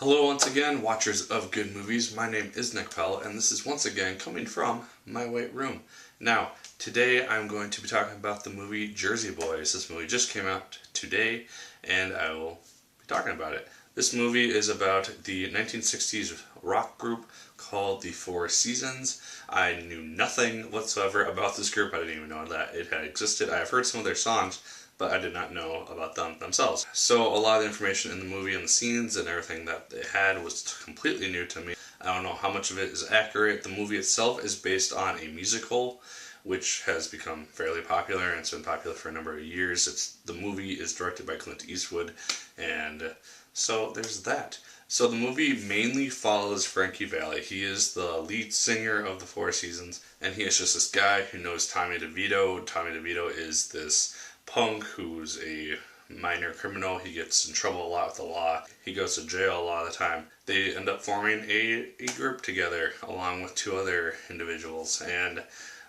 Hello once again, watchers of good movies. My name is Nick Pell, and this is once again coming from my white room. Now, today I'm going to be talking about the movie Jersey Boys. This movie just came out today, and I will be talking about it. This movie is about the 1960s rock group called the Four Seasons. I knew nothing whatsoever about this group. I didn't even know that it had existed. I have heard some of their songs, but I did not know about them themselves. So a lot of the information in the movie and the scenes and everything that they had was completely new to me. I don't know how much of it is accurate. The movie itself is based on a musical, which has become fairly popular, and it's been popular for a number of years. The movie is directed by Clint Eastwood, and so there's that. So the movie mainly follows Frankie Valli. He is the lead singer of the Four Seasons, and he is just this guy who knows Tommy DeVito. Tommy DeVito is this punk who's a minor criminal. He gets in trouble a lot with the law. He goes to jail a lot of the time. They end up forming a group together along with two other individuals. And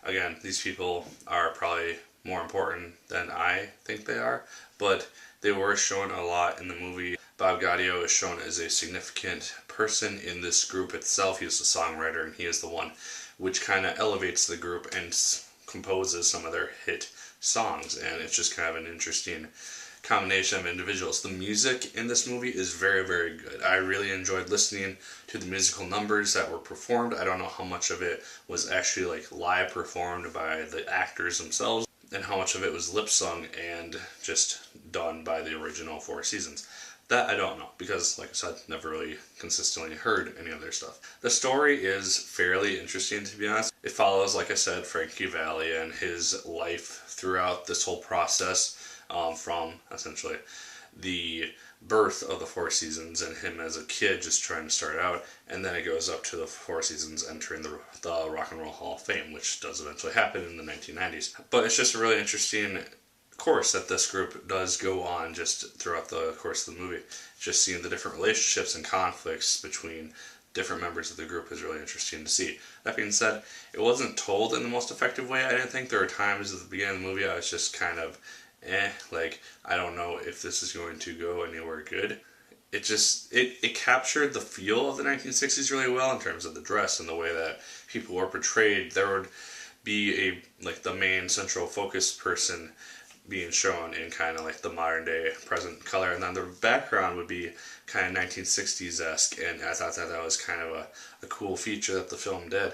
again, these people are probably more important than I think they are, but they were shown a lot in the movie. Bob Gaudio is shown as a significant person in this group itself. He is the songwriter, and he is the one which kind of elevates the group and composes some of their hit songs, and it's just kind of an interesting combination of individuals. The music in this movie is very, very good. I really enjoyed listening to the musical numbers that were performed. I don't know how much of it was actually like live performed by the actors themselves and how much of it was lip sung and just done by the original Four Seasons. That I don't know, because like I said, never really consistently heard any of their stuff. The story is fairly interesting, to be honest. It follows, like I said, Frankie Valli and his life throughout this whole process, from essentially the birth of the Four Seasons and him as a kid just trying to start out, and then it goes up to the Four Seasons entering the Rock and Roll Hall of Fame, which does eventually happen in the 1990s. But it's just a really interesting course that this group does go on just throughout the course of the movie. Just seeing the different relationships and conflicts between different members of the group is really interesting to see. That being said, it wasn't told in the most effective way. I didn't think. There were times at the beginning of the movie I was just kind of like, I don't know if this is going to go anywhere good. It captured the feel of the 1960s really well in terms of the dress and the way that people were portrayed. There would be the main central focus person being shown in kind of like the modern day present color, and then the background would be kind of 1960s-esque, and I thought that was kind of a cool feature that the film did.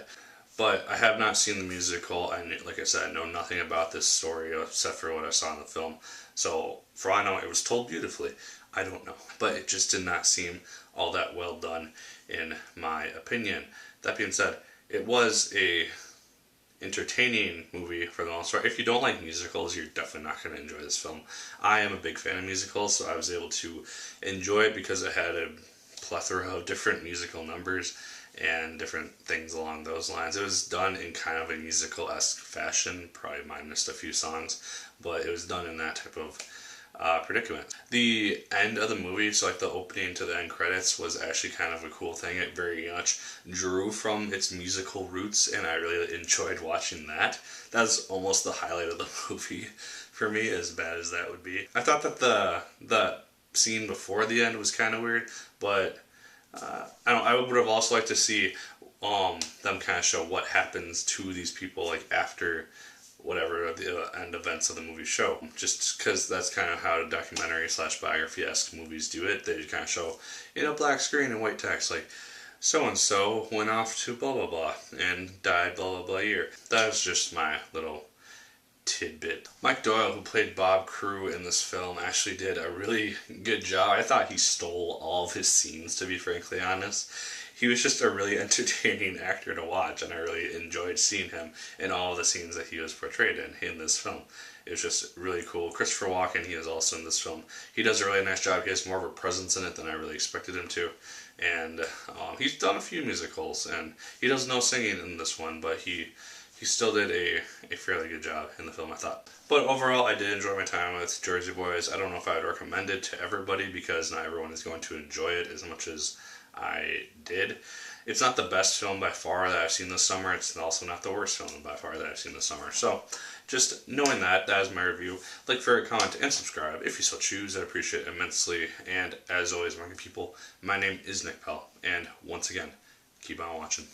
But I have not seen the musical, and like I said, I know nothing about this story except for what I saw in the film. So for all I know, it was told beautifully. I don't know, but it just did not seem all that well done in my opinion. That being said, it was a entertaining movie for the most part. If you don't like musicals, you're definitely not going to enjoy this film. I am a big fan of musicals, so I was able to enjoy it because it had a plethora of different musical numbers and different things along those lines. It was done in kind of a musical-esque fashion, probably minus a few songs, but it was done in that type of predicament. The end of the movie, so like the opening to the end credits, was actually kind of a cool thing. It very much drew from its musical roots, and I really enjoyed watching that. That's almost the highlight of the movie for me, as bad as that would be. I thought that the scene before the end was kind of weird, but I would have also liked to see them kind of show what happens to these people like after whatever the end events of the movie show. Just because that's kind of how documentary / biography-esque movies do it. They kind of show in a black screen and white text, like, so-and-so went off to blah blah blah and died blah blah blah year. That was just my little tidbit. Mike Doyle, who played Bob Crew in this film, actually did a really good job. I thought he stole all of his scenes, to be frankly honest. He was just a really entertaining actor to watch, and I really enjoyed seeing him in all of the scenes that he was portrayed in this film. It was just really cool. Christopher Walken, he is also in this film. He does a really nice job. He has more of a presence in it than I really expected him to. And he's done a few musicals, and he does no singing in this one, but he still did a fairly good job in the film, I thought. But overall, I did enjoy my time with Jersey Boys. I don't know if I would recommend it to everybody, because not everyone is going to enjoy it as much as I did. It's not the best film by far that I've seen this summer. It's also not the worst film by far that I've seen this summer. So, just knowing that is my review. Like, favorite, comment, and subscribe if you so choose. I appreciate it immensely. And as always, my good people, my name is Nick Pell. And once again, keep on watching.